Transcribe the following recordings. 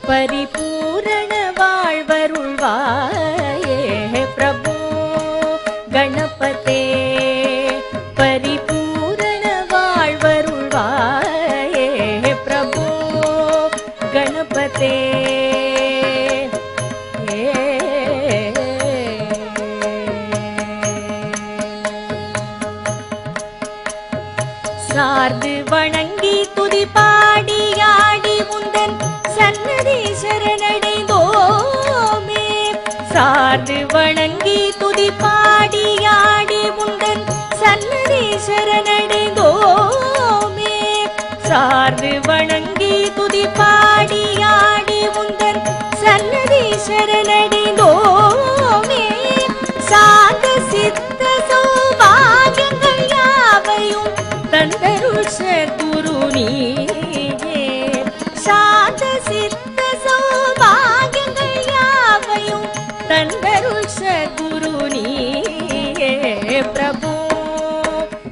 பரிபூரண வாழ்வருள்வாயே பிரபு கணபதே பரிபூரண வாழ்வருள்வாயே பிரபு கணபதே சார்ந்து வணங்கி துதி பாடியாடி முந்தன் சன்னதி சரணடைந்தோமே சார்ந்து வணங்கி துதி பாடியாடி முந்தன் சன்னதி சரணடைந்தோமே சார்ந்து வணங்கி துதி பாடியாடி முந்தன் சன்னதி சரணடைந்தோமே சாந்த சித்த சௌபாகியங்கள் யாவையும் தந்தருள் சத்குரு நீயே சாந்த சித்த சௌபாகியங்கள் யாவையும் தந்தருள் சத்குரு நீயே பிரபு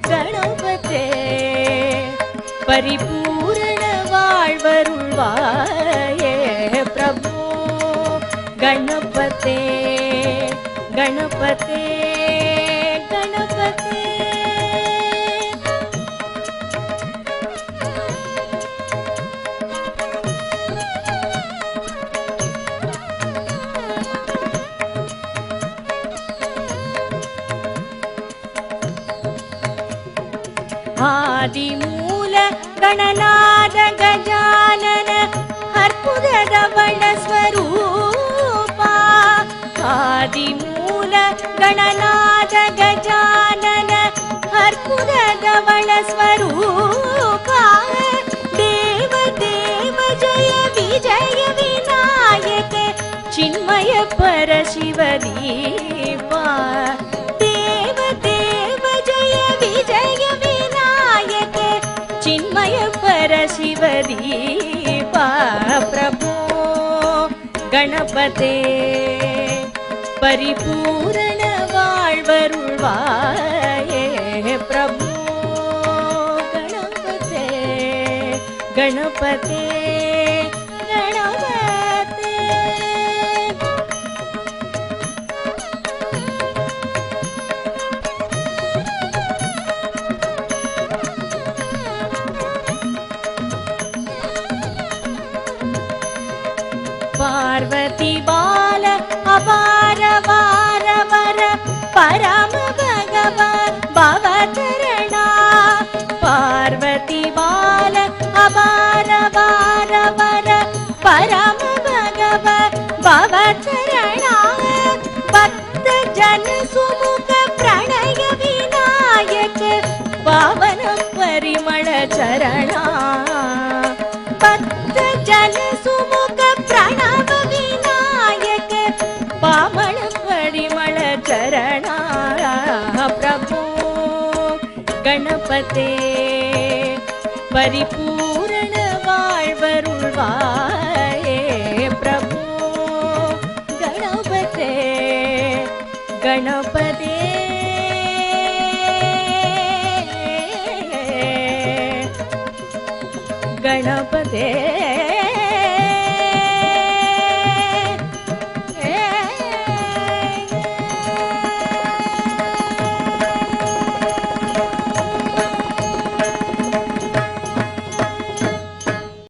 கணபதே பரிபூரண வாழ்வருள்வாயே பிரபு கணபதே கணபதே கணபதே ಆದಿಮೂಲ ಗಣನಾದ ಗಜಾನನ ಅರ್ಪುತದ ಬಣ ಸ್ವರೂಪ ಆದಿಮೂಲ ಗಣನಾದ ಗಜಾನನ ಅರ್ಪುತದ ಬಣ ಸ್ವರೂಪ ದೇವ ದೇವ ಜಯ ವಿಜಯ ವಿನಾಯಕ ಚಿನ್ಮಯ ಪರ ಶಿವದೀಪ ದೇವ ದೇವ ಜಯ ವಿಜಯ ಚಿನ್ಮಯ ಪರ ಶಿವದೀಪ ಪ್ರಭು ಗಣಪತೇ ಪರಿಪೂರ್ಣ வாழ்வருள்வாயே ಪ್ರಭು ಗಣಪತೇ ಗಣಪತೇ ಗಣಪತೇ ಪಾರ್ವತಿ ಬಾಲ ಅಪಾರ ವಾರ ವರ ಪರಮ ಭಗವ ಭವಚರಣ ಪಾರ್ವತಿ ಬಾಲ ಅಪಾರ ವಾರ ವರ ಪರಮ ಭಗವ ಭವಚರಣ ಭಕ್ತ ಜನ ಸುಮುಖ ಪ್ರಣಯ ವಿನಾಯಕ ಪಾವನ ಪರಿಮಳ ಚರಣ ಭಕ್ತ ಜನ ಸುಮುಖ ಪ್ರಣವ ವಿನಾಯಕ ಪಾವನ ಪರಿಮಳ ಚರಣ ಪ್ರಭು ಗಣಪತೇ ಪರಿಪೂರ್ಣ வாழ்வருள்வாயே ಪ್ರಭು ಗಣಪತೇ ಗಣಪತೇ ಗಣಪತೇ